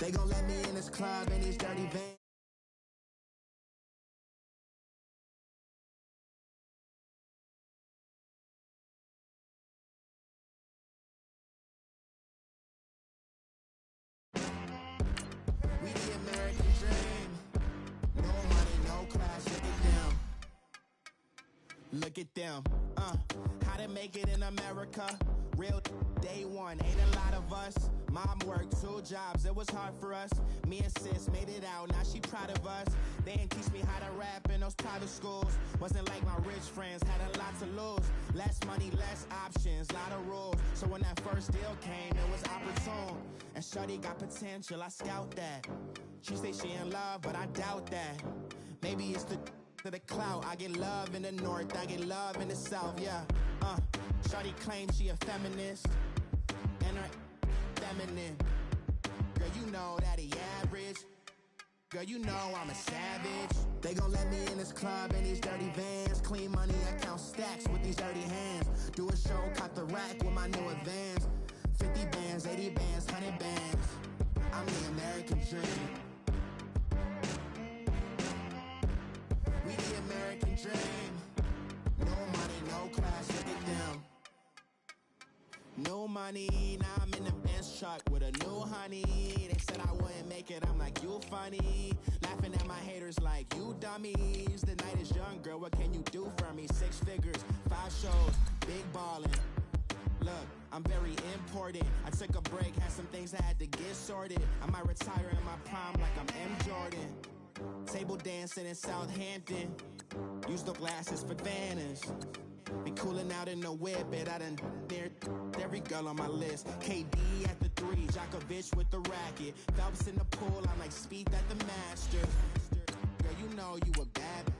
They gon' let me in this club in these dirty vans. We the American dream. No money, no class, look at them. Look at them. How to make it in America? Real day one, ain't a lot of us. Mom worked 2 jobs, it was hard for us. Me and sis made it out, now she proud of us. They didn't teach me how to rap in those private schools. Wasn't like my rich friends, had a lot to lose. Less money, less options, lot of rules. So when that first deal came, it was opportune. And shorty got potential, I scout that. She say she in love, but I doubt that. Maybe it's the clout. I get love in the north, I get love in the south, yeah. Shorty claims she a feminist, and her feminine. Girl, you know that he average. Girl, you know I'm a savage. They gon' let me in this club in these dirty vans. Clean money, I count stacks with these dirty hands. Do a show, caught the rack with my new advance. 50 bands, 80 bands, 100 bands. I'm the American dream. We the American dream. No money, no class, look at them. No money, now I'm in the Benz truck with a new honey. They said I wouldn't make it, I'm like, you funny. Laughing at my haters like, you dummies. The night is young, girl, what can you do for me? 6 figures, 5 shows, big ballin'. Look, I'm very important. I took a break, had some things I had to get sorted. I might retire in my prime like I'm M. Jordan. Table dancing in Southampton. Use the glasses for Vannas. Be coolin' out in the whip, and I done dared every girl on my list. KD at the 3, Djokovic with the racket. Phelps in the pool, I'm like Speed at the Masters. Girl, you know you a bad.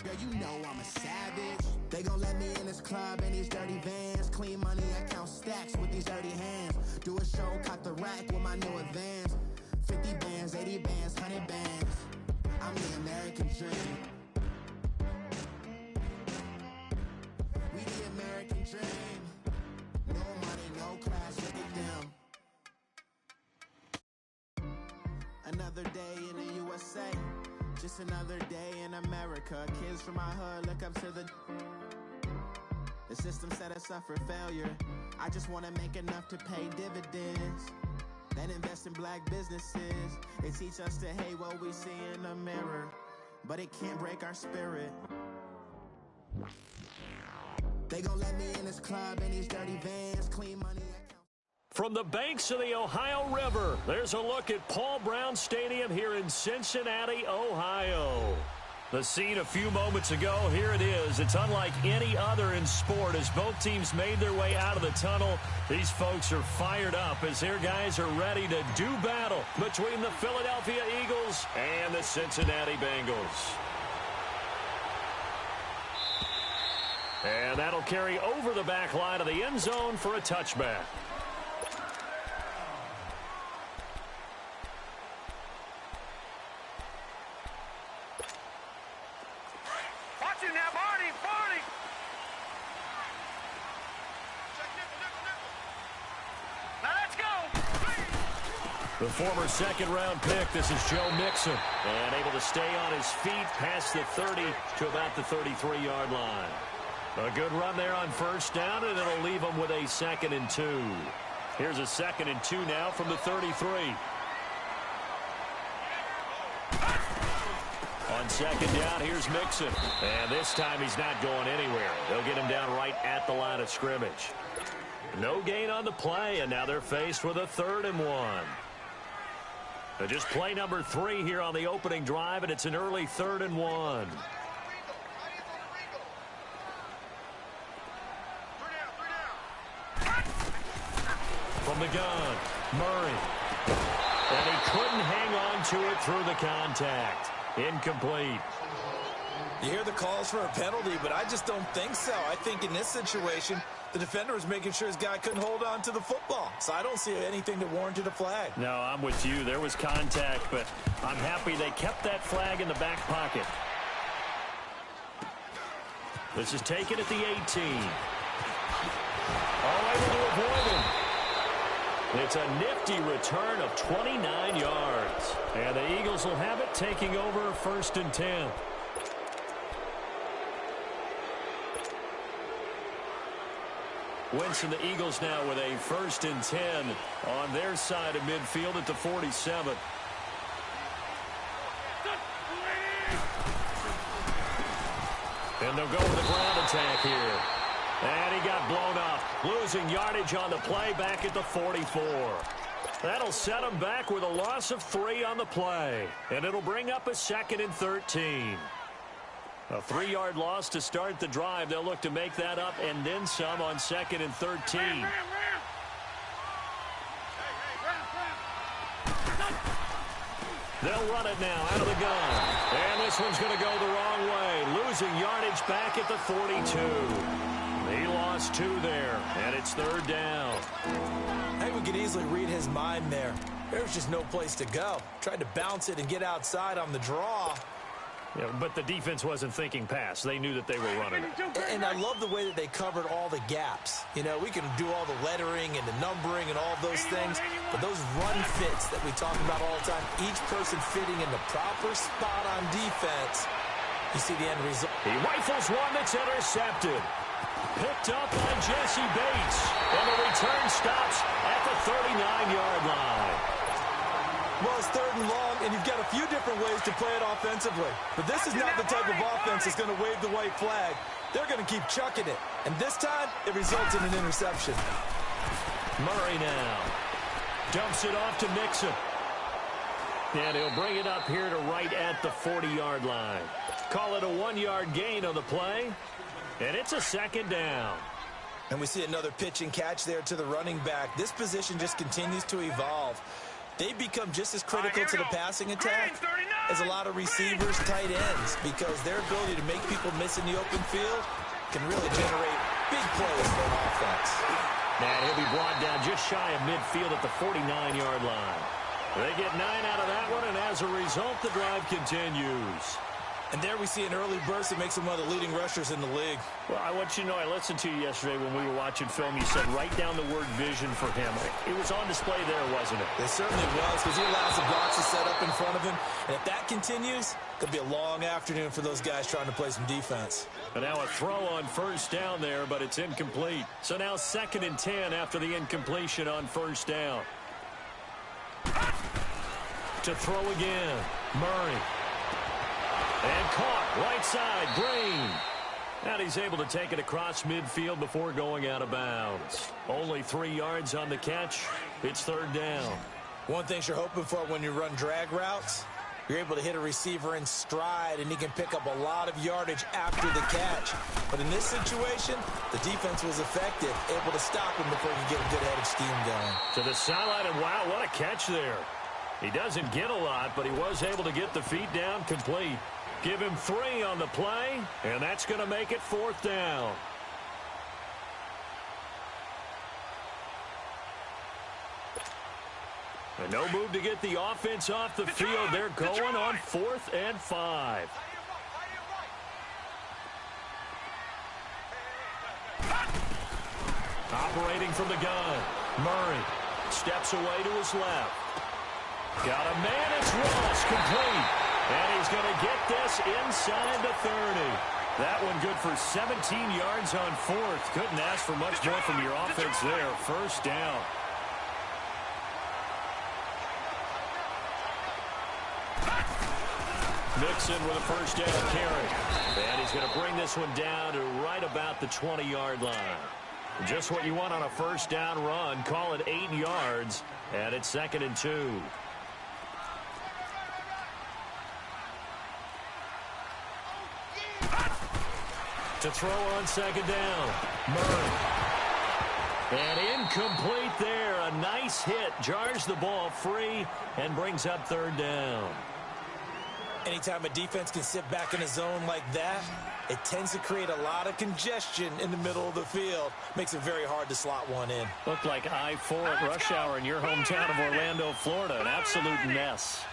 Girl, you know I'm a savage. They gon' let me in this club in these dirty vans. Clean money, I count stacks with these dirty hands. Do a show, caught the rack with my new advance. 50 bands, 80 bands, 100 bands. I'm the American dream. We the American dream. No money, no class, look at them. Another day in the USA. Just another day in America. Kids from my hood look up to the system set us up for failure. I just want to make enough to pay dividends. Then invest in black businesses. They teach us to hate what we see in the mirror, but it can't break our spirit. They gon' let me in this club in these dirty vans. Clean money. From the banks of the Ohio River, there's a look at Paul Brown Stadium here in Cincinnati, Ohio. The scene a few moments ago, here it is. It's unlike any other in sport as both teams made their way out of the tunnel. These folks are fired up as their guys are ready to do battle between the Philadelphia Eagles and the Cincinnati Bengals. And that'll carry over the back line of the end zone for a touchback. The former second-round pick, this is Joe Mixon, and able to stay on his feet past the 30 to about the 33-yard line. A good run there on first down, and it'll leave him with a 2nd and 2. Here's a 2nd and 2 now from the 33. On second down, here's Mixon, and this time he's not going anywhere. They'll get him down right at the line of scrimmage. No gain on the play, and now they're faced with a 3rd and 1. Just play number 3 here on the opening drive, and it's an early 3rd and 1. From the gun, Murray. And he couldn't hang on to it through the contact. Incomplete. You hear the calls for a penalty, but I just don't think so. I think in this situation, the defender was making sure his guy couldn't hold on to the football. So I don't see anything that warranted a flag. No, I'm with you. There was contact, but I'm happy they kept that flag in the back pocket. This is taken at the 18. All able to avoid him. It's a nifty return of 29 yards. And the Eagles will have it, taking over 1st and 10. Wentz and the Eagles now with a 1st and 10 on their side of midfield at the 47. And they'll go with a ground attack here. And he got blown up, losing yardage on the play back at the 44. That'll set him back with a loss of 3 on the play. And it'll bring up a 2nd and 13. A 3-yard loss to start the drive. They'll look to make that up and then some on 2nd and 13. They'll run it now out of the gun. And this one's going to go the wrong way. Losing yardage back at the 42. He lost 2 there, and it's 3rd down. I think we could easily read his mind there. There's just no place to go. Tried to bounce it and get outside on the draw. Yeah, but the defense wasn't thinking pass. They knew that they were running it. And I love the way that they covered all the gaps. You know, we can do all the lettering and the numbering and all those things, but those run fits that we talk about all the time, each person fitting in the proper spot on defense, you see the end result. He rifles one that's intercepted. Picked up by Jesse Bates. And the return stops at the 39-yard line. Well, it's 3rd and long, and you've got a few different ways to play it offensively. But this is not the type of offense that's going to wave the white flag. They're going to keep chucking it. And this time, it results in an interception. Murray now dumps it off to Mixon. And he'll bring it up here to right at the 40-yard line. Call it a 1-yard gain on the play. And it's a 2nd down. And we see another pitch and catch there to the running back. This position just continues to evolve. They become just as critical to the passing attack as a lot of receivers, tight ends, because their ability to make people miss in the open field can really generate big plays for an offense. And he'll be brought down just shy of midfield at the 49-yard line. They get 9 out of that one, and as a result, the drive continues. And there we see an early burst that makes him one of the leading rushers in the league. Well, I want you to know, I listened to you yesterday when we were watching film. You said write down the word vision for him. It was on display there, wasn't it? It certainly was, because he allows the boxes set up in front of him. And if that continues, it'll be a long afternoon for those guys trying to play some defense. And now a throw on 1st down there, but it's incomplete. So now 2nd and 10 after the incompletion on 1st down. To throw again, Murray. And caught, right side, Green. And he's able to take it across midfield before going out of bounds. Only 3 yards on the catch. It's 3rd down. One thing you're hoping for when you run drag routes, you're able to hit a receiver in stride, and he can pick up a lot of yardage after the catch. But in this situation, the defense was effective, able to stop him before he could get a good head of steam going. To the sideline, and wow, what a catch there. He doesn't get a lot, but he was able to get the feet down complete. Give him 3 on the play, and that's going to make it 4th down. And no move to get the offense off the field. They're going on 4th and 5. Operating from the gun, Murray steps away to his left. Got a man, it's Ross, complete. And he's going to get this inside the 30. That one good for 17 yards on 4th. Couldn't ask for much more from your offense there. 1st down. Mixon with a 1st down carry. And he's going to bring this one down to right about the 20-yard line. Just what you want on a 1st down run. Call it 8 yards. And it's 2nd and 2. To throw on 2nd down. Murray. And incomplete there. A nice hit. Jars the ball free and brings up 3rd down. Anytime a defense can sit back in a zone like that, it tends to create a lot of congestion in the middle of the field. Makes it very hard to slot one in. Looked like I-4 at rush hour in your hometown of Orlando, Florida. An absolute mess.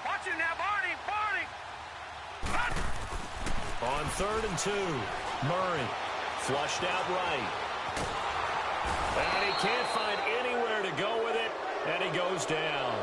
Watch it now, Barney. On 3rd and 2, Murray flushed out right. And he can't find anywhere to go with it, and he goes down.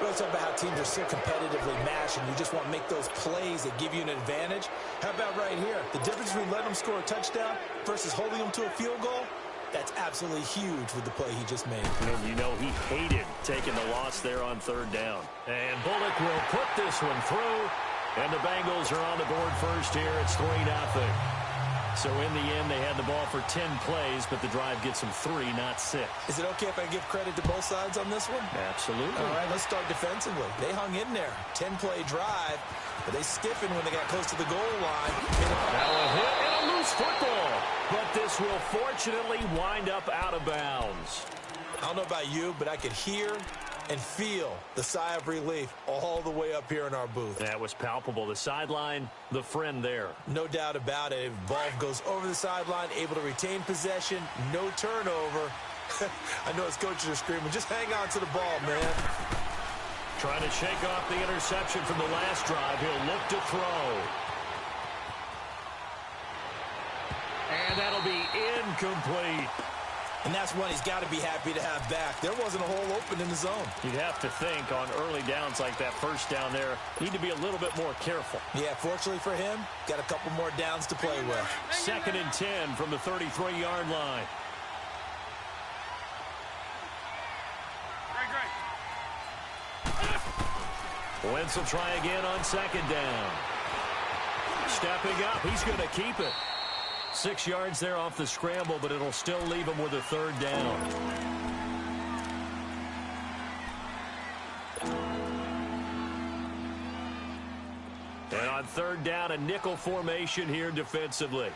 We're talking about how teams are so competitively matched, and you just want to make those plays that give you an advantage. How about right here? The difference between letting them score a touchdown versus holding them to a field goal, that's absolutely huge with the play he just made. And you know he hated taking the loss there on third down. And Bullock will put this one through, and the Bengals are on the board first here. It's 3-0. So in the end, they had the ball for 10 plays, but the drive gets them 3, not 6. Is it okay if I give credit to both sides on this one? Absolutely. All right, let's start defensively. They hung in there. 10-play drive, but they stiffened when they got close to the goal line. Now a hit and a loose football. But this will fortunately wind up out of bounds. I don't know about you, but I could hear and feel the sigh of relief all the way up here in our booth. That was palpable. The sideline, the friend there. No doubt about it. Ball goes over the sideline, able to retain possession, no turnover. I know his coaches are screaming, just hang on to the ball, man. Trying to shake off the interception from the last drive. He'll look to throw. And that'll be incomplete. And that's one he's got to be happy to have back. There wasn't a hole open in the zone. You'd have to think on early downs like that first down there, need to be a little bit more careful. Yeah, fortunately for him, got a couple more downs to play with. 2nd and 10 from the 33-yard line. Wentz will try again on 2nd down. Stepping up, he's going to keep it. 6 yards there off the scramble, but it'll still leave him with a 3rd down. And on 3rd down, a nickel formation here defensively.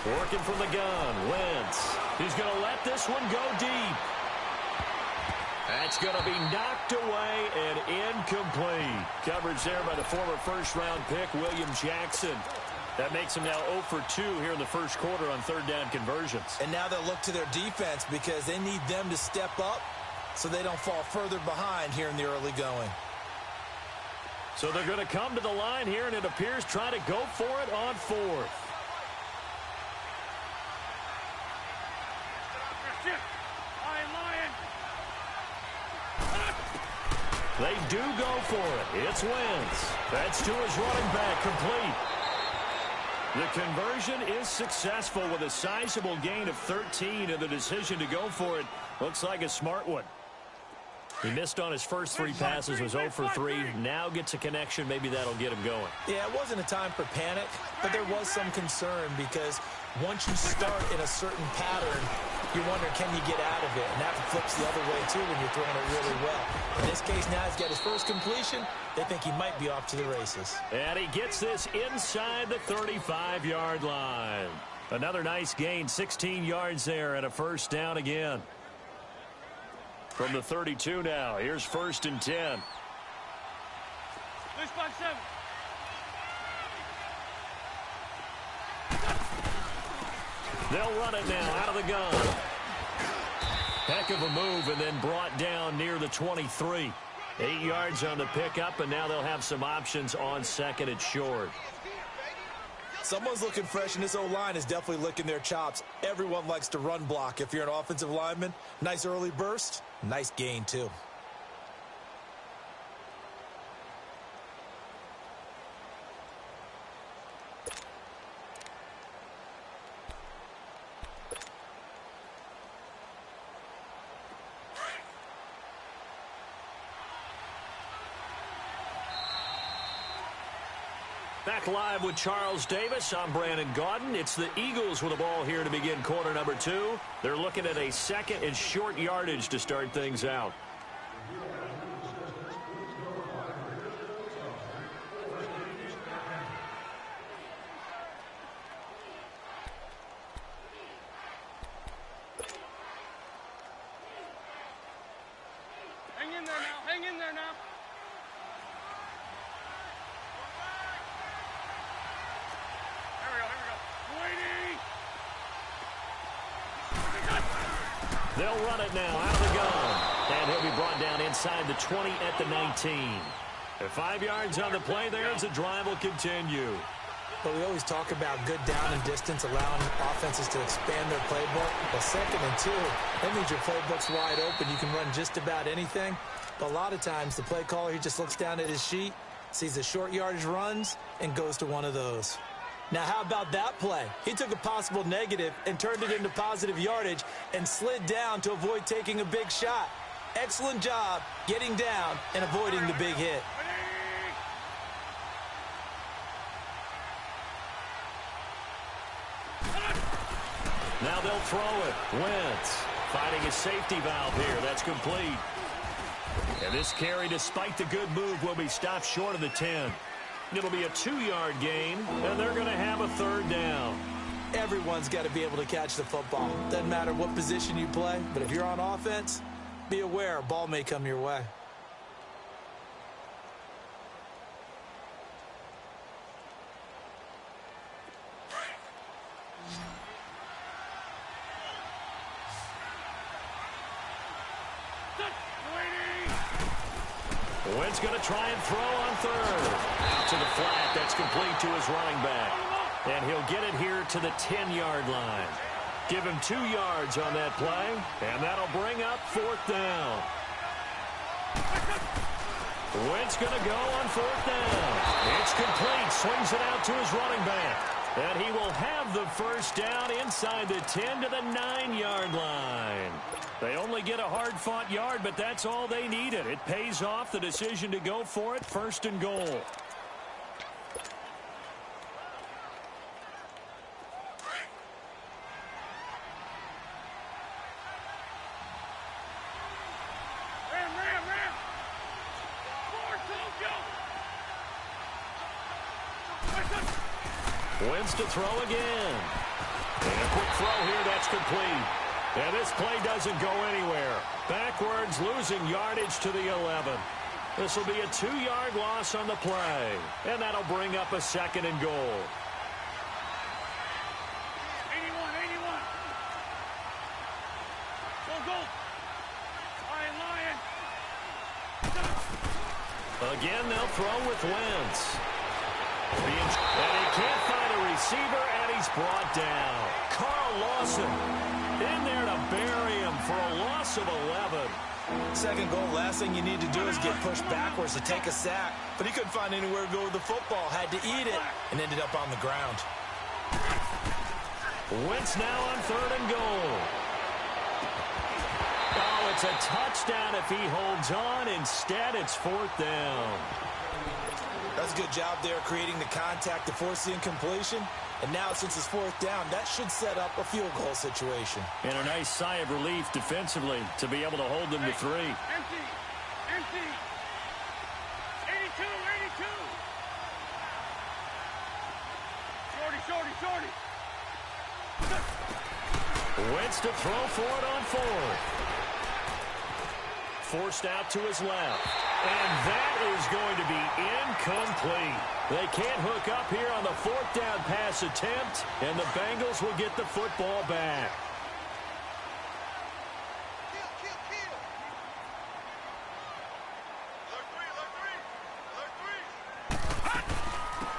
Working from the gun, Wentz. He's going to let this one go deep. That's going to be knocked away and incomplete. Coverage there by the former first-round pick, William Jackson. That makes him now 0 for 2 here in the first quarter on 3rd down conversions. And now they'll look to their defense because they need them to step up so they don't fall further behind here in the early going. So they're going to come to the line here, and it appears try to go for it on 4th. They do go for it. It's Wentz. That's to his running back, complete. The conversion is successful with a sizable gain of 13, and the decision to go for it looks like a smart one. He missed on his first 3 passes, was 0 for 3. Now gets a connection. Maybe that'll get him going. Yeah, it wasn't a time for panic, but there was some concern because once you start in a certain pattern, you wonder, can you get out of it? And that flips the other way, too, when you're throwing it really well. In this case, now he's got his first completion. They think he might be off to the races. And he gets this inside the 35-yard line. Another nice gain, 16 yards there, and a 1st down again. From the 32 now, here's 1st and 10. They'll run it now out of the gun. Heck of a move, and then brought down near the 23. 8 yards on the pickup, and now they'll have some options on 2nd and short. Someone's looking fresh, and this O-line is definitely licking their chops. Everyone likes to run block if you're an offensive lineman. Nice early burst. Nice gain, too. Back live with Charles Davis. I'm Brandon Gaudin. It's the Eagles with the ball here to begin quarter number 2. They're looking at a 2nd and short yardage to start things out. Hang in there now. Hang in there now. They'll run it now out of the gun. And he'll be brought down inside the 20 at the 19. At 5 yards on the play there as the drive will continue. But we always talk about good down and distance, allowing offenses to expand their playbook. Well, 2nd and 2, that means your playbook's wide open. You can run just about anything. But a lot of times, the play caller, he just looks down at his sheet, sees the short yardage runs, and goes to one of those. Now, how about that play? He took a possible negative and turned it into positive yardage and slid down to avoid taking a big shot. Excellent job getting down and avoiding the big hit. Now they'll throw it. Wentz finding a safety valve here. That's complete. And this carry, despite the good move, will be stopped short of the 10. It'll be a 2-yard gain, and they're going to have a 3rd down. Everyone's got to be able to catch the football. Doesn't matter what position you play, but if you're on offense, be aware a ball may come your way. Wentz going to try and throw on 3rd. Out to the flat. That's complete to his running back. And he'll get it here to the 10-yard line. Give him 2 yards on that play, and that'll bring up 4th down. Wentz going to go on 4th down. It's complete. Swings it out to his running back. And he will have the 1st down inside the 10 to the 9-yard line. They only get a hard-fought yard, but that's all they needed. It pays off the decision to go for it, 1st and goal. Ram. 4-2, go. Wentz to throw again. And a quick throw here, that's complete. And this play doesn't go anywhere. Backwards, losing yardage to the 11. This will be a 2-yard loss on the play. And that'll bring up a 2nd and goal. 81. Go. Lion. Again, they'll throw with Wentz. And he can't find a receiver, and he's brought down. Carl Lawson in there to bury him for a loss of 11. 2nd goal, last thing you need to do is get pushed backwards to take a sack. But he couldn't find anywhere to go with the football. Had to eat it and ended up on the ground. Wentz now on 3rd and goal. Oh, it's a touchdown if he holds on. Instead, it's 4th down. That's a good job there creating the contact to force the incompletion. And now, since it's 4th down, that should set up a field goal situation. And a nice sigh of relief defensively to be able to hold them to 3. Empty. 82. Shorty. Wentz to throw for it on 4th. Forced out to his left. And that is going to be incomplete. They can't hook up here on the 4th down pass attempt, and the Bengals will get the football back.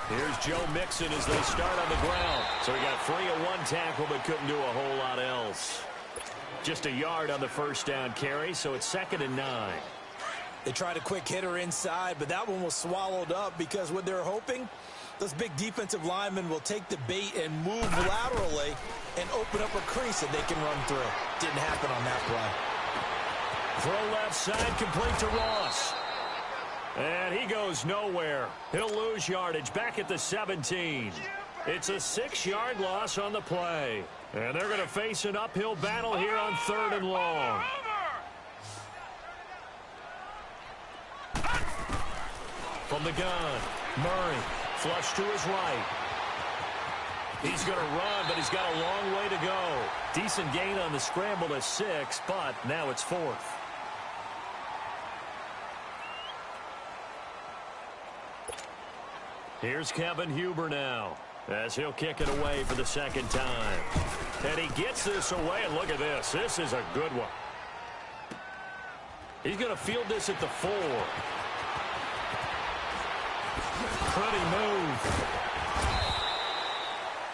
Here's Joe Mixon as they start on the ground. So he got free of 1 tackle but couldn't do a whole lot else. Just a yard on the 1st down carry, so it's 2nd and 9. They tried a quick hitter inside, but that one was swallowed up because what they're hoping, those big defensive linemen will take the bait and move laterally and open up a crease that they can run through. Didn't happen on that play. Throw left side, complete to Ross. And he goes nowhere. He'll lose yardage back at the 17. It's a 6-yard loss on the play. And they're going to face an uphill battle here on 3rd and long. From the gun, Murray, flush to his right. He's going to run, but he's got a long way to go. Decent gain on the scramble to 6, but now it's 4th. Here's Kevin Huber now, as he'll kick it away for the 2nd time. And he gets this away, and look at this. This is a good one. He's going to field this at the 4. Pretty move.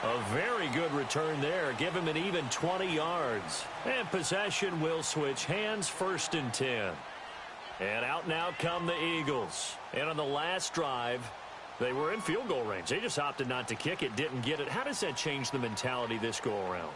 A very good return there. Give him an even 20 yards. And possession will switch hands, 1st and 10. And out now come the Eagles. And on the last drive, they were in field goal range. They just opted not to kick it, didn't get it. How does that change the mentality this go-around?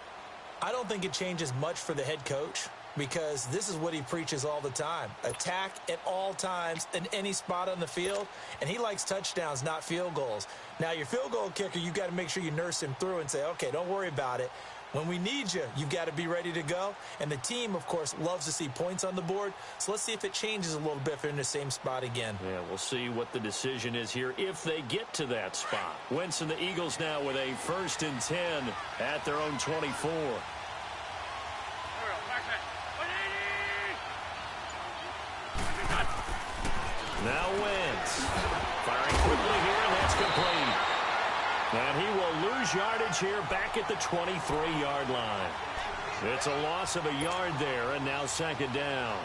I don't think it changes much for the head coach, because this is what he preaches all the time. Attack at all times in any spot on the field, and he likes touchdowns, not field goals. Now, your field goal kicker, you've got to make sure you nurse him through and say, okay, don't worry about it. When we need you, you've got to be ready to go. And the team, of course, loves to see points on the board. So let's see if it changes a little bit if they're in the same spot again. Yeah, we'll see what the decision is here if they get to that spot. Wentz and the Eagles now with a 1st and 10 at their own 24. Now Wentz firing quickly here, and that's complete. And he will lose yardage here back at the 23-yard line. It's a loss of a yard there, and now 2nd down.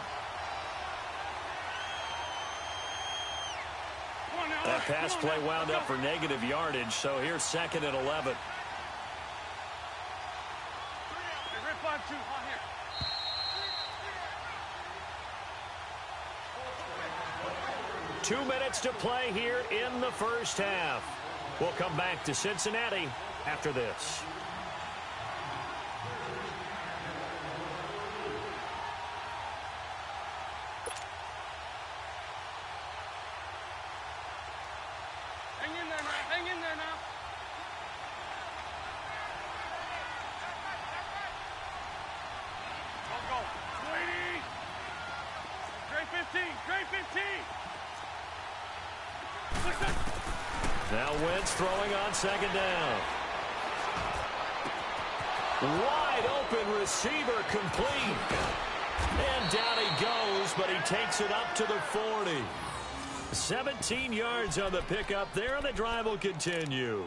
That pass play wound up for negative yardage, so here's 2nd and 11. 2 minutes to play here in the 1st half. We'll come back to Cincinnati after this. Hang in there now. Hang in there now. Go. Sweetie. Grade 15. Grade 15. Now Wentz throwing on 2nd down. Wide open receiver, complete. And down he goes, but he takes it up to the 40. 17 yards on the pickup there, and the drive will continue.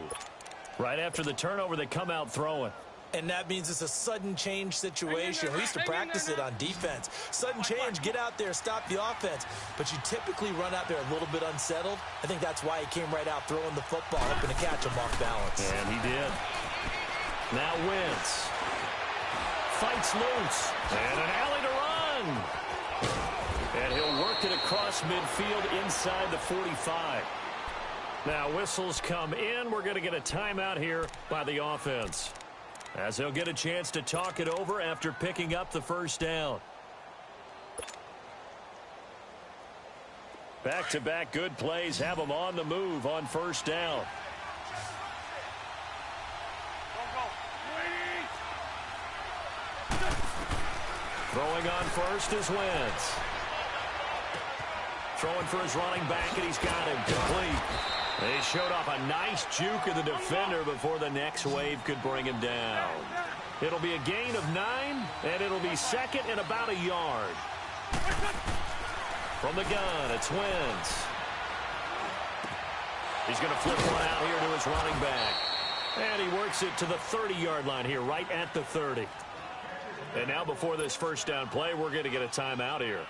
Right after the turnover, they come out throwing. And that means it's a sudden change situation. We used to practice it on defense. Sudden change, get out there, stop the offense. But you typically run out there a little bit unsettled. I think that's why he came right out throwing the football, hoping to catch him off balance. And he did. Now Wentz fights loose. And an alley to run. And he'll work it across midfield inside the 45. Now whistles come in. We're going to get a timeout here by the offense, as they'll get a chance to talk it over after picking up the 1st down. Back-to-back good plays have them on the move on 1st down. Throwing on 1st is Wentz. Throwing for his running back, and he's got him complete. They showed off a nice juke of the defender before the next wave could bring him down. It'll be a gain of 9, and it'll be 2nd and about a yard. From the gun, it's Wentz. He's going to flip one out here to his running back. And he works it to the 30-yard line here, right at the 30. And now before this 1st down play, we're going to get a timeout here,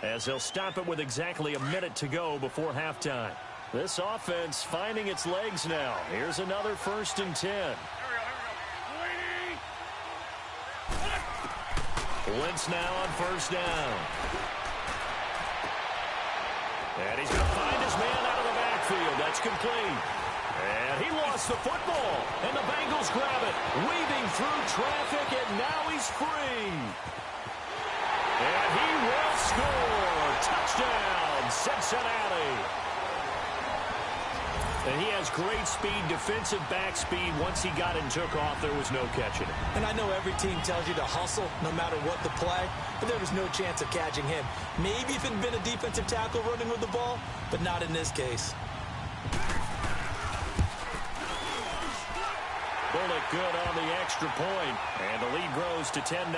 as they'll stop it with exactly a minute to go before halftime. This offense finding its legs now. Here's another 1st and 10. Wentz now on 1st down. And he's going to find his man out of the backfield. That's complete. And he lost the football. And the Bengals grab it. Weaving through traffic, and now he's free. And he will score. Touchdown, Cincinnati. And he has great speed, defensive back speed. Once he got it and took off, there was no catching it. And I know every team tells you to hustle no matter what the play, but there was no chance of catching him. Maybe if it had been a defensive tackle running with the ball, but not in this case. Bullock good on the extra point, and the lead grows to 10-0.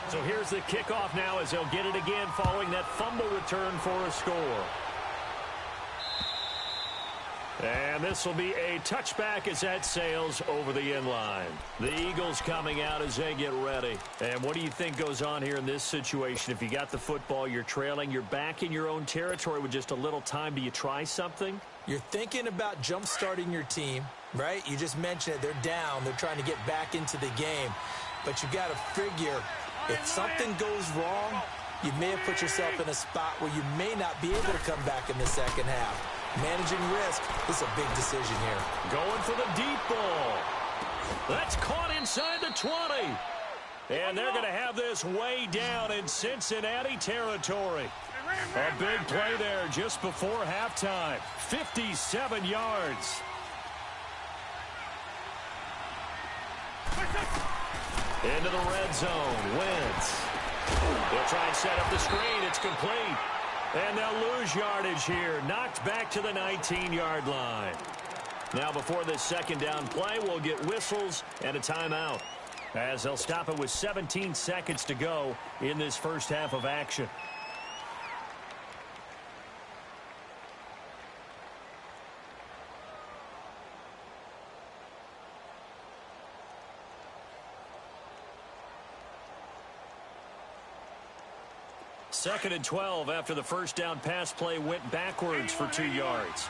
So here's the kickoff now, as they'll get it again following that fumble return for a score. And this will be a touchback as that sails over the inline. The Eagles coming out as they get ready. And what do you think goes on here in this situation? If you got the football, you're trailing, you're back in your own territory with just a little time. Do you try something? You're thinking about jump-starting your team, right? You just mentioned it. They're down. They're trying to get back into the game. But you got to figure if something goes wrong, you may have put yourself in a spot where you may not be able to come back in the second half. Managing risk is a big decision here. Going for the deep ball. That's caught inside the 20. And they're going to have this way down in Cincinnati territory. A big play there just before halftime. 57 yards. Into the red zone. Wentz. They'll try and set up the screen. It's complete. And they'll lose yardage here. Knocked back to the 19-yard line. Now before this second down play, we'll get whistles and a timeout, as they'll stop it with 17 seconds to go in this first half of action. Second and 12 after the first down pass play went backwards for 2 yards.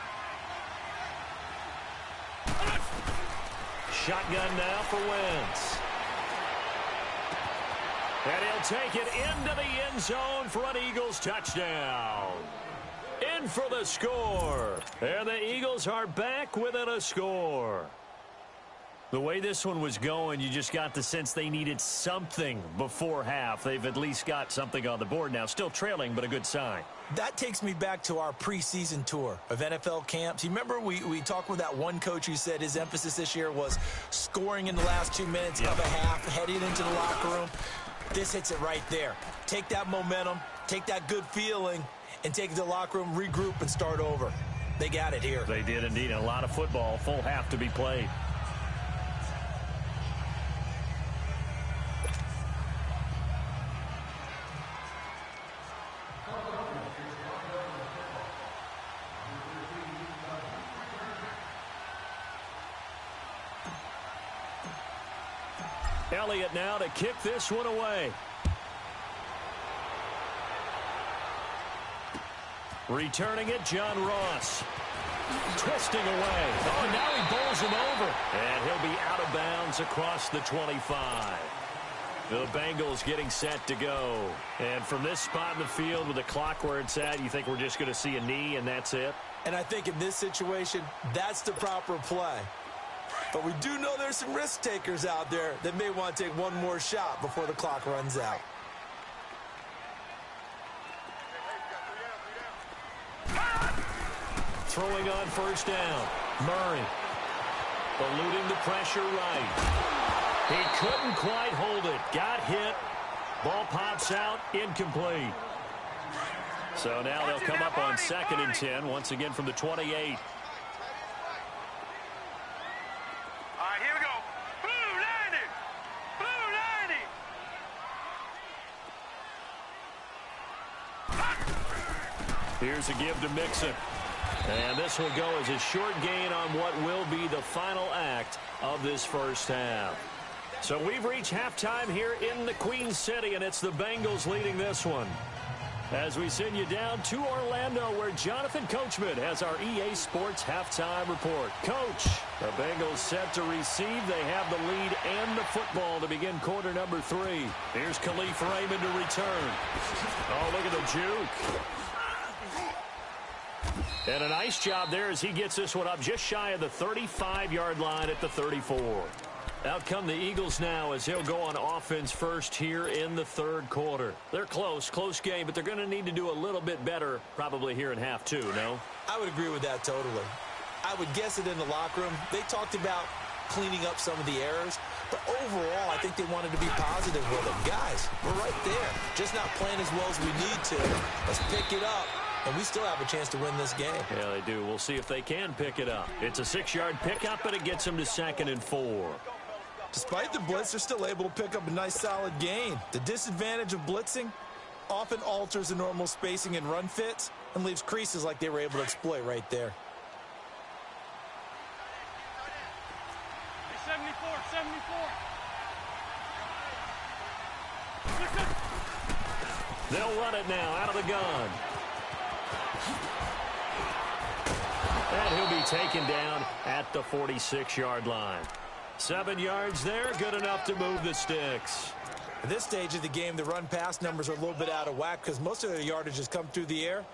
Shotgun now for Wentz. And he'll take it into the end zone for an Eagles touchdown. In for the score. And the Eagles are back within a score. The way this one was going, you just got the sense they needed something before half. They've at least got something on the board now. Still trailing, but a good sign. That takes me back to our preseason tour of NFL camps. You remember we talked with that one coach who said his emphasis this year was scoring in the last 2 minutes of a half, heading into the locker room. This hits it right there. Take that momentum, take that good feeling, and take it to the locker room, regroup, and start over. They got it here. They did indeed. A lot of football, full half to be played. Elliott now to kick this one away. Returning it, John Ross. Twisting away. Oh, now he bowls him over. And he'll be out of bounds across the 25. The Bengals getting set to go. And from this spot in the field with the clock where it's at, you think we're just going to see a knee and that's it? And I think in this situation, that's the proper play. But we do know there's some risk takers out there that may want to take one more shot before the clock runs out. Throwing on first down. Murray. Eluding the pressure right. He couldn't quite hold it. Got hit. Ball pops out. Incomplete. So now they'll come up on 2nd and 10. Once again from the 28. Here's a give to Mixon. And this will go as a short gain on what will be the final act of this first half. So we've reached halftime here in the Queen City, and it's the Bengals leading this one. As we send you down to Orlando, where Jonathan Coachman has our EA Sports halftime report. Coach, the Bengals set to receive. They have the lead and the football to begin quarter number 3. Here's Khalif Raymond to return. Oh, look at the juke. And a nice job there as he gets this one up just shy of the 35-yard line at the 34. Out come the Eagles now as he'll go on offense first here in the third quarter. They're close game, but they're going to need to do a little bit better probably here in half 2, no? I would agree with that totally. I would guess it in the locker room. They talked about cleaning up some of the errors, but overall I think they wanted to be positive with them. Guys, we're right there. Just not playing as well as we need to. Let's pick it up. And we still have a chance to win this game. Yeah, they do. We'll see if they can pick it up. It's a 6-yard pickup, but it gets them to 2nd and 4. Despite the blitz, they're still able to pick up a nice, solid gain. The disadvantage of blitzing often alters the normal spacing and run fits and leaves creases like they were able to exploit right there. 74, 74. They'll run it now out of the gun. And he'll be taken down at the 46-yard line. 7 yards there, good enough to move the sticks. At this stage of the game, the run-pass numbers are a little bit out of whack because most of their yardage has come through the air.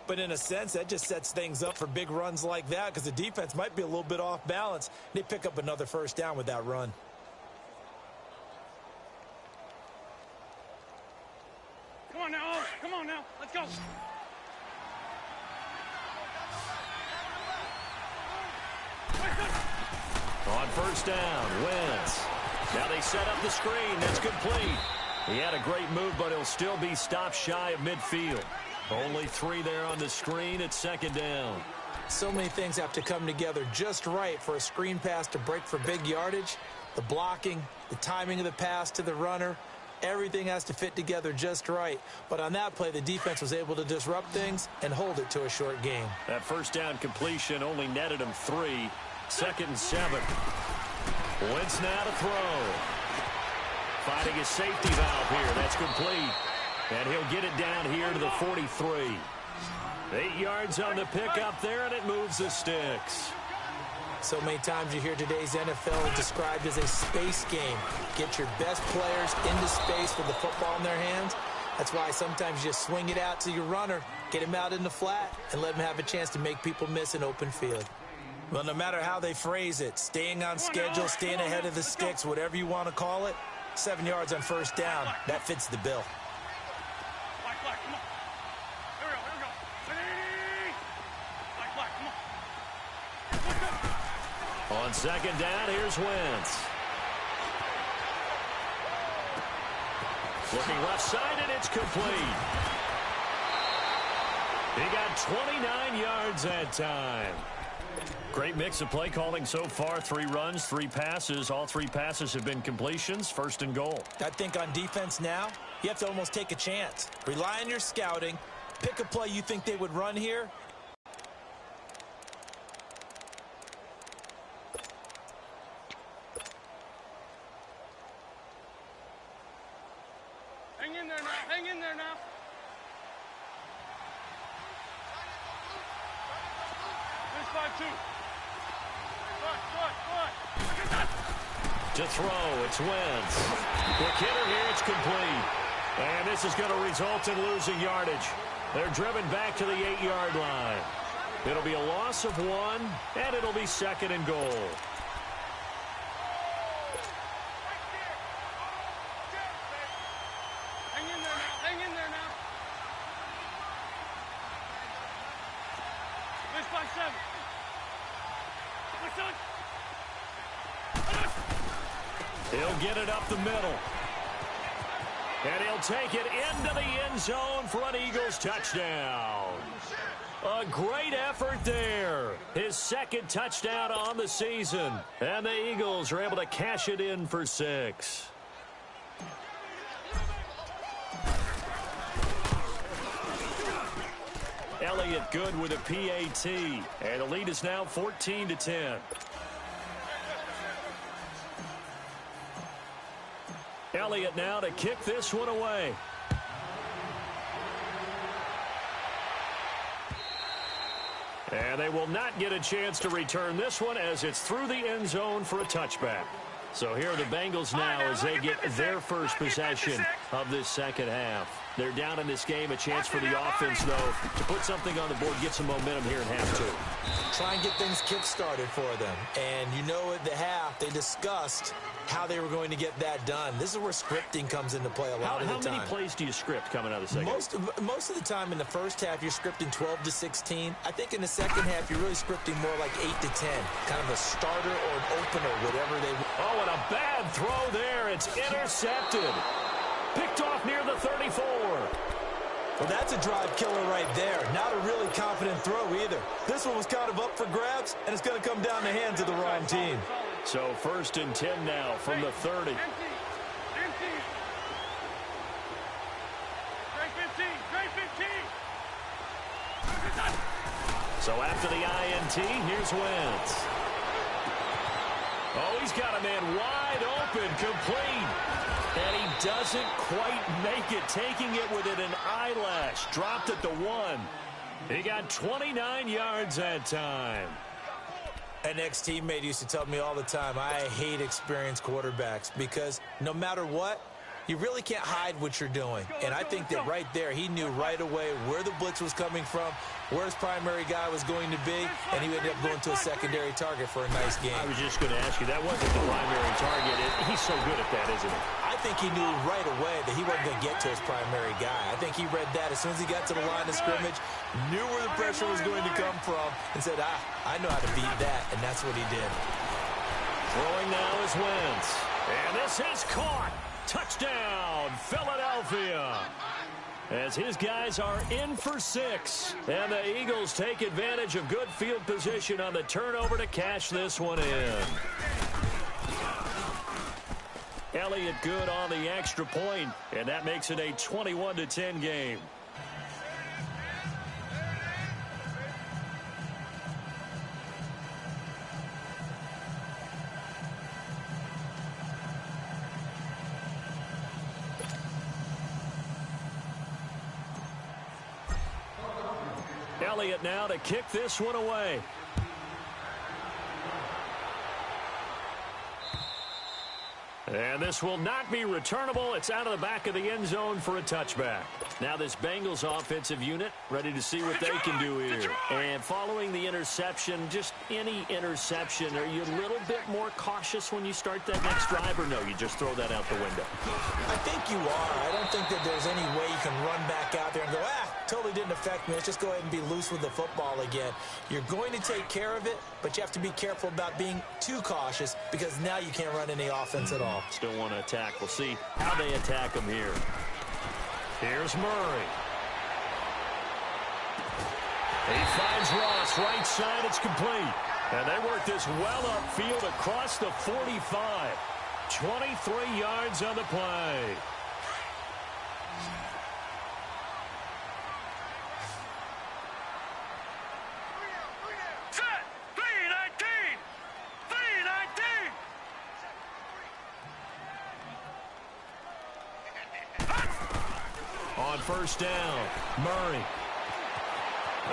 But in a sense, that just sets things up for big runs like that because the defense might be a little bit off balance. They pick up another first down with that run. Come on now, come on now, let's go. On first down, Wentz. Now they set up the screen. That's complete. He had a great move, but he'll still be stopped shy of midfield. Only 3 there on the screen at second down. So many things have to come together just right for a screen pass to break for big yardage. The blocking, the timing of the pass to the runner, everything has to fit together just right. But on that play, the defense was able to disrupt things and hold it to a short game. That first down completion only netted him 3. 2nd and 7. Wentz now to throw. Finding his safety valve here. That's complete. And he'll get it down here to the 43. 8 yards on the pickup there, and it moves the sticks. So many times you hear today's NFL described as a space game. Get your best players into space with the football in their hands. That's why sometimes you just swing it out to your runner, get him out in the flat, and let him have a chance to make people miss an open field. Well, no matter how they phrase it, staying on schedule, staying ahead of the sticks, whatever you want to call it, 7 yards on first down, that fits the bill. On second down, here's Wentz. Looking left side, and it's complete. He got 29 yards that time. Great mix of play calling so far. 3 runs, 3 passes. All 3 passes have been completions. 1st and goal. I think on defense now, you have to almost take a chance. Rely on your scouting. Pick a play you think they would run here. Hang in there now, hang in there now. This 5-2. To throw, it's Wentz. Quick hitter here, it's complete. And this is going to result in losing yardage. They're driven back to the 8-yard line. It'll be a loss of 1, and it'll be 2nd and goal. Hang in there now, hang in there now. This 5-7. Listen. He'll get it up the middle. And he'll take it into the end zone for an Eagles touchdown. A great effort there. His 2nd touchdown on the season. And the Eagles are able to cash it in for 6. Elliott good with a PAT. And the lead is now 14-10. Elliott now to kick this one away. And they will not get a chance to return this one as it's through the end zone for a touchback. So here are the Bengals now as they get their first possession of this second half. They're down in this game. A chance for the offense, though, to put something on the board, get some momentum here in half 2. Try and get things kick-started for them. And you know at the half, they discussed how they were going to get that done. This is where scripting comes into play a lot of the time. How many plays do you script coming out of the second half? Most of the time in the first half, you're scripting 12 to 16. I think in the second half, you're really scripting more like 8 to 10. Kind of a starter or an opener, whatever they... Oh, and a bad throw there. It's intercepted. Picked off near the 34. Well, that's a drive killer right there. Not a really confident throw either. This one was kind of up for grabs, and it's going to come down the hands of the wrong team. So 1st and 10 now from the 30. Empty. Straight 15. So after the INT, here's Wentz. Oh, he's got a man wide open, complete. And he doesn't quite make it, taking it within an eyelash. Dropped at the 1. He got 29 yards that time. An ex-teammate used to tell me all the time, I hate experienced quarterbacks because no matter what, you really can't hide what you're doing. And I think that right there, he knew right away where the blitz was coming from, where his primary guy was going to be, and he ended up going to a secondary target for a nice game. I was just going to ask you, that wasn't the primary target. He's so good at that, isn't he? I think he knew right away that he wasn't going to get to his primary guy. I think he read that as soon as he got to the line of scrimmage, knew where the pressure was going to come from, and said, I know how to beat that, and that's what he did. Throwing now is Wentz. And this is caught. Touchdown, Philadelphia. As his guys are in for 6. And the Eagles take advantage of good field position on the turnover to cash this one in. Elliott good on the extra point, and that makes it a 21-10 game. Elliott now to kick this one away. And this will not be returnable. It's out of the back of the end zone for a touchback. Now this Bengals offensive unit ready to see what they can do here. And following the interception, just any interception, are you a little bit more cautious when you start that next drive, or no, you just throw that out the window? I think you are. I don't think that there's any way you can run back out there and go, totally didn't affect me. Let's just go ahead and be loose with the football again. You're going to take care of it, but you have to be careful about being too cautious because now you can't run any offense at all. Still want to attack. We'll see how they attack him here. Here's Murray. He finds Ross right side. It's complete. And they work this well upfield across the 45. 23 yards on the play. On first down, Murray.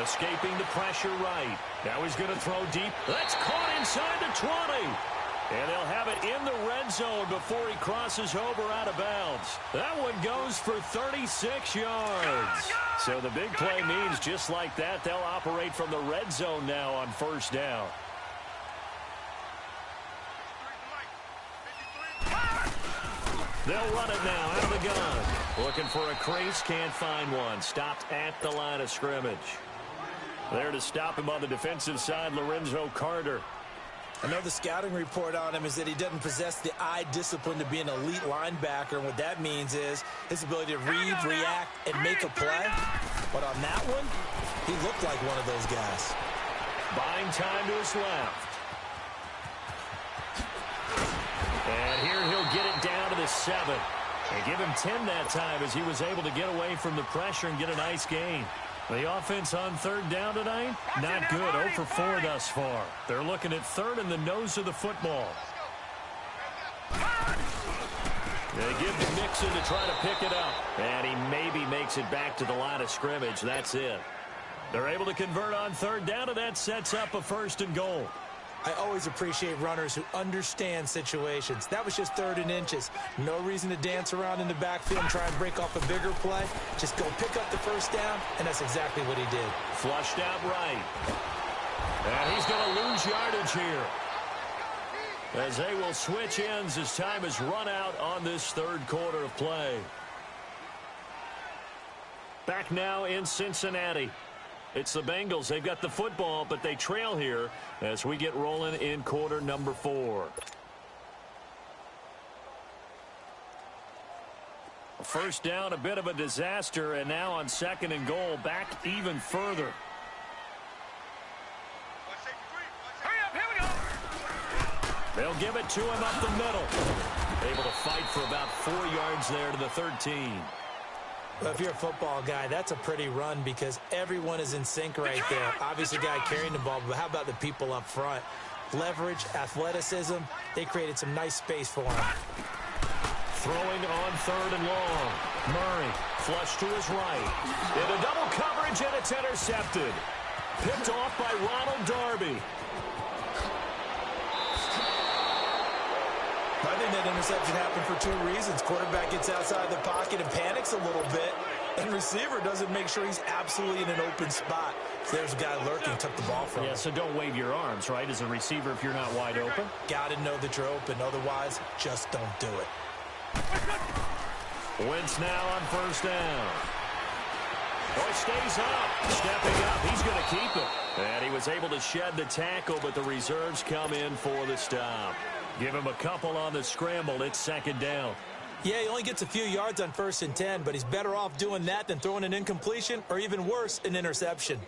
Escaping the pressure right. Now he's going to throw deep. That's caught inside the 20. And they'll have it in the red zone before he crosses over out of bounds. That one goes for 36 yards. So the big play means just like that, they'll operate from the red zone now on first down. They'll run it now out of the gun. Looking for a crease, can't find one. Stopped at the line of scrimmage. There to stop him on the defensive side, Lorenzo Carter. I know the scouting report on him is that he doesn't possess the eye discipline to be an elite linebacker. And what that means is his ability to read, react, and make a play. But on that one, he looked like one of those guys. Buying time to his left. And here he'll get it down to the 7. And give him 10 that time as he was able to get away from the pressure and get a nice gain. The offense on third down tonight, not good. 0 for 4 thus far. They're looking at third in the nose of the football. They give to Mixon to try to pick it up. And he maybe makes it back to the line of scrimmage. That's it. They're able to convert on third down, and that sets up a 1st and goal. I always appreciate runners who understand situations. That was just 3rd and inches. No reason to dance around in the backfield and try and break off a bigger play. Just go pick up the 1st down, and that's exactly what he did. Flushed out right. And he's going to lose yardage here, as they will switch ends as time is run out on this 3rd quarter of play. Back now in Cincinnati. It's the Bengals. They've got the football, but they trail here as we get rolling in quarter number 4. First down, a bit of a disaster, and now on 2nd and goal, back even further. They'll give it to him up the middle. Able to fight for about 4 yards there to the 13. Well, if you're a football guy, that's a pretty run because everyone is in sync right there. Obviously, the guy carrying the ball, but how about the people up front? leverage, athleticism. They created some nice space for him. Throwing on 3rd and long. Murray flush to his right. Into double coverage, and it's intercepted. Picked off by Ronald Darby. I think that interception happened for 2 reasons. Quarterback gets outside the pocket and panics a little bit, and receiver doesn't make sure he's absolutely in an open spot. So there's a guy lurking, took the ball from him. Yeah, so don't wave your arms, right, as a receiver if you're not wide open. Got to know that you're open. Otherwise, just don't do it. Wentz now on 1st down. Boy, stays up. Stepping up. He's going to keep it. And he was able to shed the tackle, but the reserves come in for the stop. Give him a couple on the scramble. It's 2nd down. Yeah, he only gets a few yards on 1st and 10, but he's better off doing that than throwing an incompletion or even worse, an interception.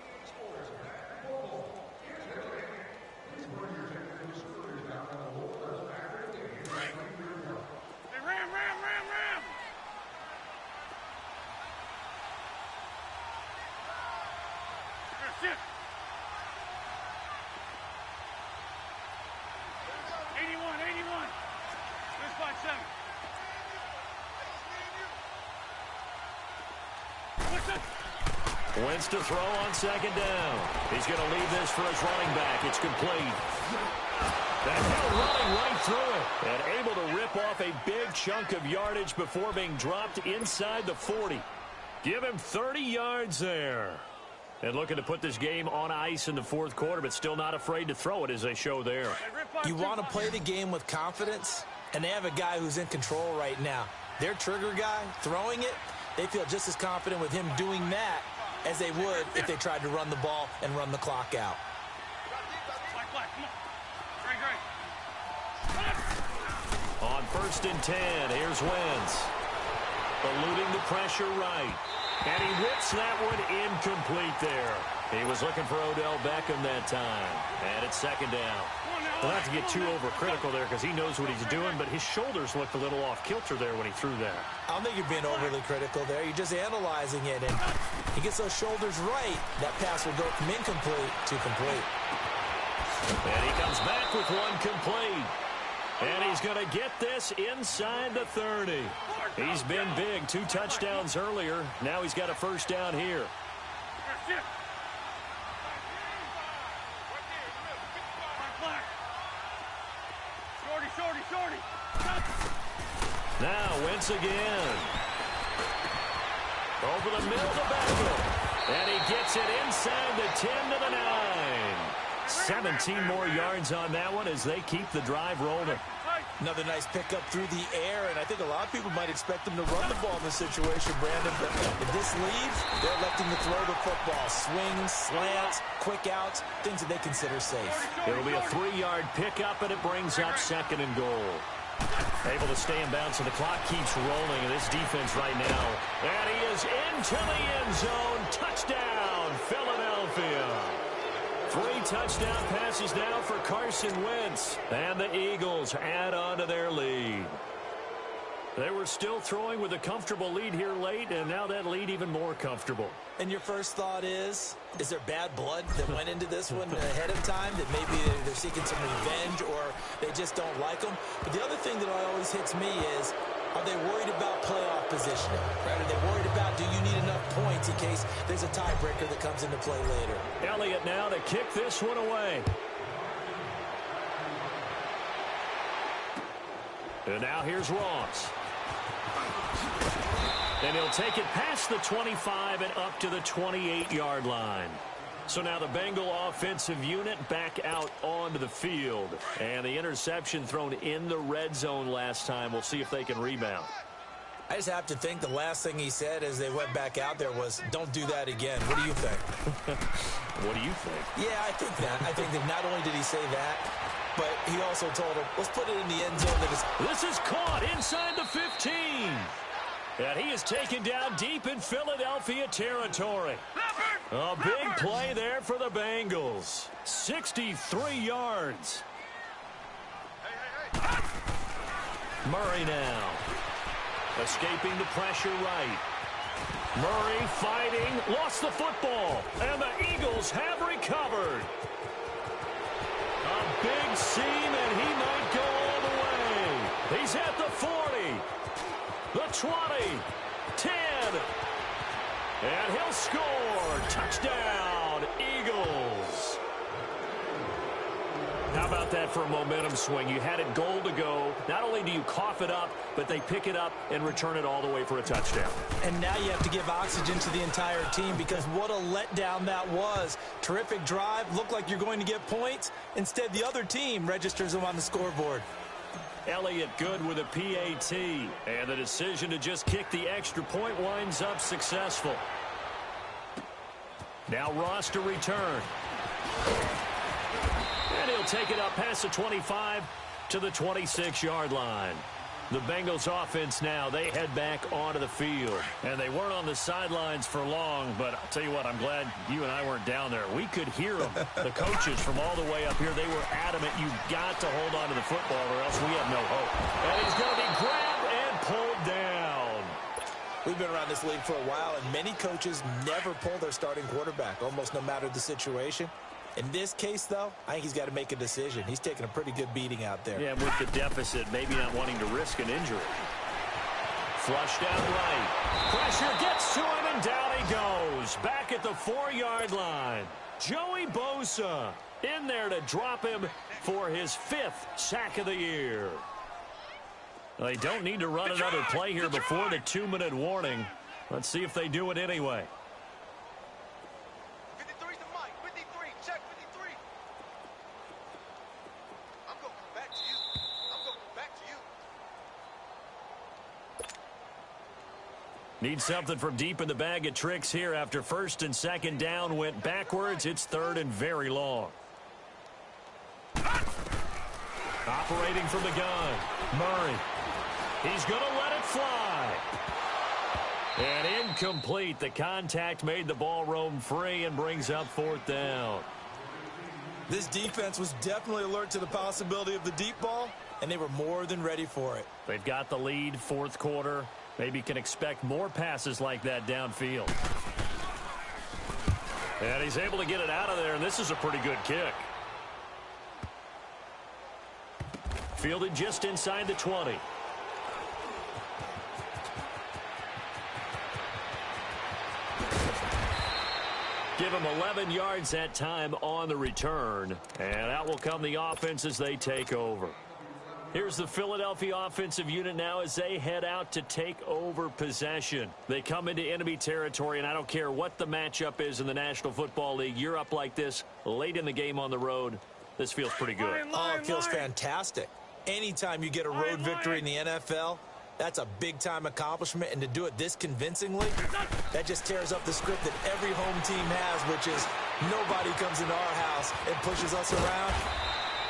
Wentz to throw on 2nd down. He's going to leave this for his running back. It's complete. That hill running right through it. And able to rip off a big chunk of yardage before being dropped inside the 40. Give him 30 yards there. And looking to put this game on ice in the 4th quarter, but still not afraid to throw it as they show there. You want to play the game with confidence, and they have a guy who's in control right now. Their trigger guy, throwing it, they feel just as confident with him doing that as they would if they tried to run the ball and run the clock out. On 1st and 10, here's Wentz. Eluding the pressure right. And he whips that one incomplete there. He was looking for Odell Beckham that time. And it's 2nd down. We'll have to get too overcritical there because he knows what he's doing, but his shoulders looked a little off kilter there when he threw that. I don't think you're being overly critical there. You're just analyzing it, and he gets those shoulders right. That pass will go from incomplete to complete. And he comes back with one complete. And he's going to get this inside the 30. He's been big. 2 touchdowns earlier. Now he's got a 1st down here. Now Wentz again. Over the middle to Beckham. And he gets it inside the 10 to the 9. 17 more yards on that one as they keep the drive rolling. Another nice pickup through the air, and I think a lot of people might expect them to run the ball in this situation, Brandon. But if this leaves, they're electing to throw the football. Swings, slants, quick outs, things that they consider safe. It'll be a 3-yard pickup, and it brings up 2nd and goal. Able to stay in bounds, and the clock keeps rolling in this defense right now. And he is into the end zone. Touchdown, Philadelphia. 3 touchdown passes now for Carson Wentz. And the Eagles add on to their lead. They were still throwing with a comfortable lead here late, and now that lead even more comfortable. And your first thought is there bad blood that went into this one ahead of time, that maybe they're seeking some revenge or they just don't like them? But the other thing that always hits me is, are they worried about playoff positioning? Right? Are they worried about, do you need enough points in case there's a tiebreaker that comes into play later? Elliott now to kick this one away. And now here's Ross. And he'll take it past the 25 and up to the 28-yard line. So now the Bengal offensive unit back out onto the field. And the interception thrown in the red zone last time. We'll see if they can rebound. I just have to think the last thing he said as they went back out there was, don't do that again. What do you think? What do you think? Yeah, I think that. I think that not only did he say that, but he also told him, let's put it in the end zone. This is caught inside the 15. And he is taken down deep in Philadelphia territory. A big play there for the Bengals. 63 yards. Murray now. Escaping the pressure right. Murray fighting. Lost the football. And the Eagles have recovered. A big seam, and he might go all the way. He's at the 40, the 20, 10, and he'll score. Touchdown, Eagles. How about that for a momentum swing? You had it goal to go. Not only do you cough it up, but they pick it up and return it all the way for a touchdown. And now you have to give oxygen to the entire team because what a letdown that was. Terrific drive. Looked like you're going to get points. Instead, the other team registers them on the scoreboard. Elliott good with a PAT. And the decision to just kick the extra point winds up successful. Now Ross to return. And he'll take it up past the 25 to the 26-yard line. The Bengals offense now, they head back onto the field. And they weren't on the sidelines for long, but I'll tell you what, I'm glad you and I weren't down there. We could hear them. The coaches from all the way up here, they were adamant, you've got to hold on to the football or else we have no hope. And he's going to be grabbed and pulled down. We've been around this league for a while, and many coaches never pull their starting quarterback, almost no matter the situation. In this case, though, I think he's got to make a decision. He's taking a pretty good beating out there. Yeah, with the deficit, maybe not wanting to risk an injury. Flushed out right. Pressure gets to him, and down he goes. Back at the 4-yard line. Joey Bosa in there to drop him for his 5th sack of the year. They don't need to run another play here before the 2-minute warning. Let's see if they do it anyway. Need something from deep in the bag of tricks here after 1st and 2nd down went backwards. It's 3rd and very long. Operating from the gun, Murray. He's going to let it fly. And incomplete. The contact made the ball roam free and brings up 4th down. This defense was definitely alert to the possibility of the deep ball, and they were more than ready for it. They've got the lead, 4th quarter. Maybe can expect more passes like that downfield. And he's able to get it out of there, and this is a pretty good kick. Fielded just inside the 20. Give him 11 yards that time on the return. And out will come the offense as they take over. Here's the Philadelphia offensive unit now as they head out to take over possession. They come into enemy territory, and I don't care what the matchup is in the National Football League. You're up like this late in the game on the road. This feels pretty good. Oh, it feels fantastic. Anytime you get a road victory in the NFL, that's a big-time accomplishment, and to do it this convincingly, that just tears up the script that every home team has, which is nobody comes into our house and pushes us around.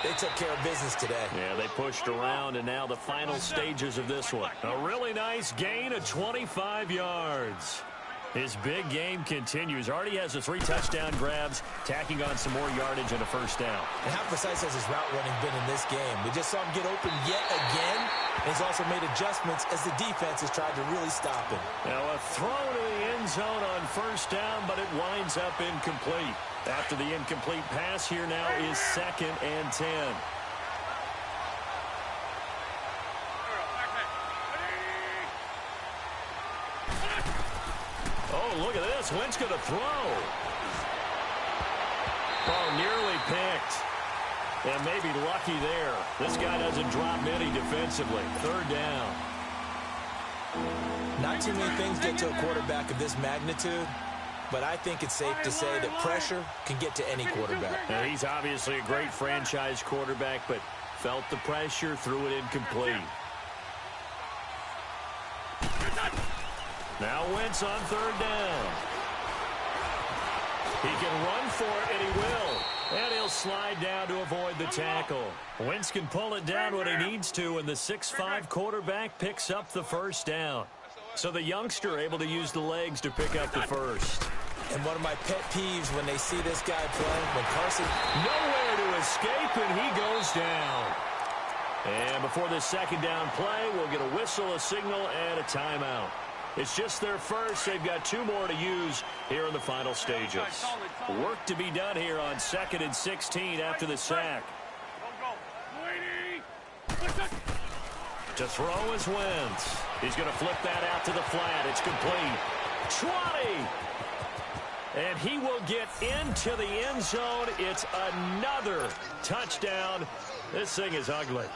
They took care of business today. Yeah, they pushed around, and now the final stages of this one. A really nice gain of 25 yards. His big game continues. Already has the 3 touchdown grabs, tacking on some more yardage and a 1st down. And how precise has his route running been in this game? We just saw him get open yet again, and he's also made adjustments as the defense has tried to really stop him. Now a throw to the end zone on 1st down, but it winds up incomplete. After the incomplete pass, here now is 2nd and 10. Oh, look at this. Wentz going to throw. Oh, nearly picked. And maybe lucky there. This guy doesn't drop many defensively. 3rd down. Not too many things get to a quarterback of this magnitude, but I think it's safe to say that pressure can get to any quarterback. Now, he's obviously a great franchise quarterback, but felt the pressure, threw it incomplete. Now Wentz on 3rd down. He can run for it, and he will. And he'll slide down to avoid the tackle. Wentz can pull it down when he needs to, and the 6'5" quarterback picks up the 1st down. So the youngster able to use the legs to pick up the 1st. And one of my pet peeves when they see this guy playing, when Carson... Nowhere to escape, and he goes down. And before this 2nd down play, we'll get a whistle, a signal, and a timeout. It's just their 1st. They've got 2 more to use here in the final stages. Work to be done here on 2nd and 16 after the sack. To throw is Wentz. He's going to flip that out to the flat. It's complete. 20. And he will get into the end zone. It's another touchdown. This thing is ugly.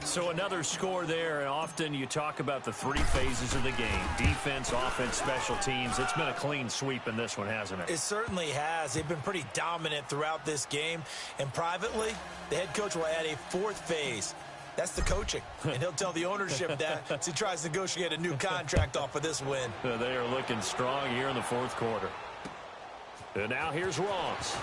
So another score there, and often you talk about the three phases of the game: defense, offense, special teams. It's been a clean sweep in this one, hasn't it? It certainly has. They've been pretty dominant throughout this game. And privately, the head coach will add a fourth phase. That's the coaching. And he'll tell the ownership that as he tries to negotiate a new contract off of this win. They are looking strong here in the fourth quarter. And now here's Ross.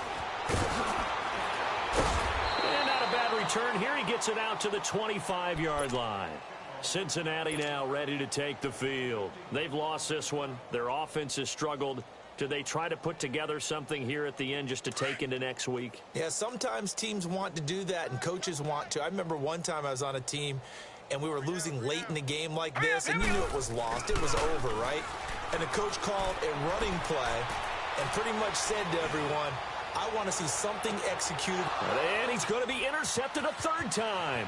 And not a bad return here. He gets it out to the 25-yard line. Cincinnati now ready to take the field. They've lost this one. Their offense has struggled. Do they try to put together something here at the end just to take into next week? Yeah, sometimes teams want to do that and coaches want to. I remember one time I was on a team and we were losing late in a game like this, and you knew it was lost. It was over, right? And the coach called a running play and pretty much said to everyone, I want to see something executed. And he's going to be intercepted a third time.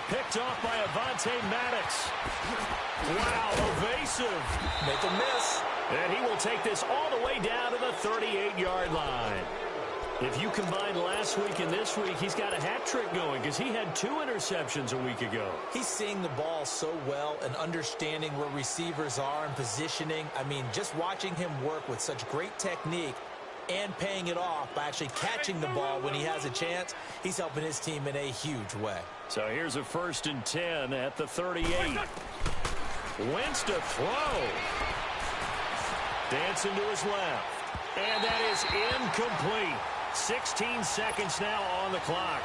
Picked off by Avonte Maddox. Wow, evasive. Make a miss. And he will take this all the way down to the 38-yard line. If you combine last week and this week, he's got a hat trick going because he had 2 interceptions a week ago. He's seeing the ball so well and understanding where receivers are and positioning. I mean, just watching him work with such great technique and paying it off by actually catching the ball when he has a chance, he's helping his team in a huge way. So here's a 1st and 10 at the 38. Wentz to throw. Dancing to his left. And that is incomplete. 16 seconds now on the clock.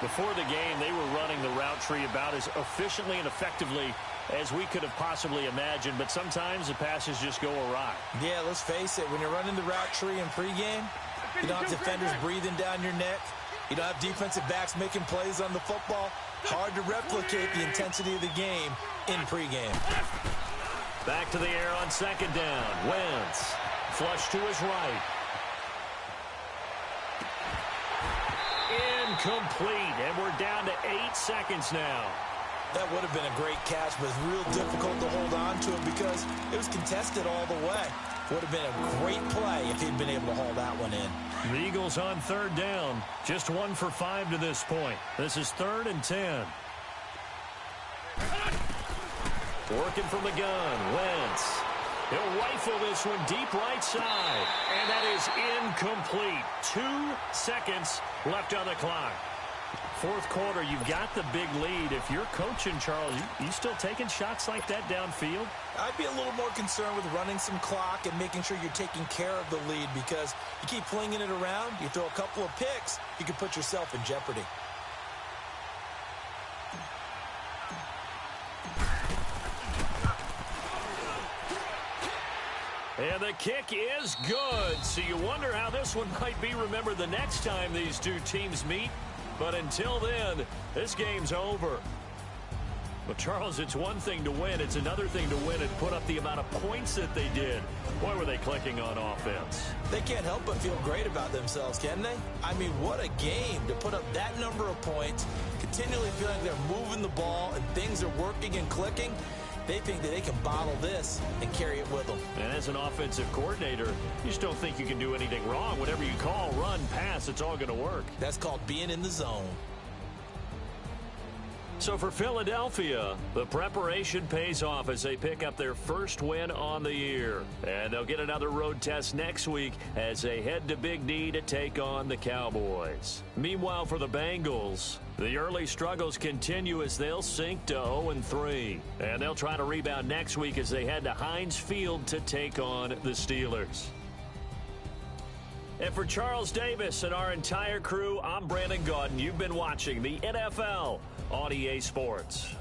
Before the game, they were running the route tree about as efficiently and effectively as we could have possibly imagined, but sometimes the passes just go awry. Yeah, let's face it, when you're running the route tree in pregame, you don't have defenders breathing down your neck. You don't have defensive backs making plays on the football. Hard to replicate the intensity of the game in pregame. Back to the air on 2nd down. Wentz. Flush to his right. Incomplete. And we're down to 8 seconds now. That would have been a great catch, but it's real difficult to hold on to it because it was contested all the way. Would have been a great play if he'd been able to haul that one in. The Eagles on 3rd down. Just 1 for 5 to this point. This is 3rd and 10. Working from the gun. Wentz. He'll rifle this one deep right side. And that is incomplete. 2 seconds left on the clock. 4th quarter, you've got the big lead. If you're coaching, Charles, you still taking shots like that downfield? I'd be a little more concerned with running some clock and making sure you're taking care of the lead because you keep flinging it around, you throw a couple of picks, you can put yourself in jeopardy. And the kick is good. So you wonder how this one might be remembered the next time these two teams meet. But until then, this game's over. But, Charles, it's one thing to win. It's another thing to win and put up the amount of points that they did. Boy, were they clicking on offense. They can't help but feel great about themselves, can they? I mean, what a game to put up that number of points, continually feeling they're moving the ball and things are working and clicking. They think that they can bottle this and carry it with them. And as an offensive coordinator, you just don't think you can do anything wrong. Whatever you call, run, pass, it's all going to work. That's called being in the zone. So for Philadelphia, the preparation pays off as they pick up their first win on the year. And they'll get another road test next week as they head to Big D to take on the Cowboys. Meanwhile, for the Bengals, the early struggles continue as they'll sink to 0-3. And they'll try to rebound next week as they head to Heinz Field to take on the Steelers. And for Charles Davis and our entire crew, I'm Brandon Gaudin. You've been watching the NFL on EA Sports.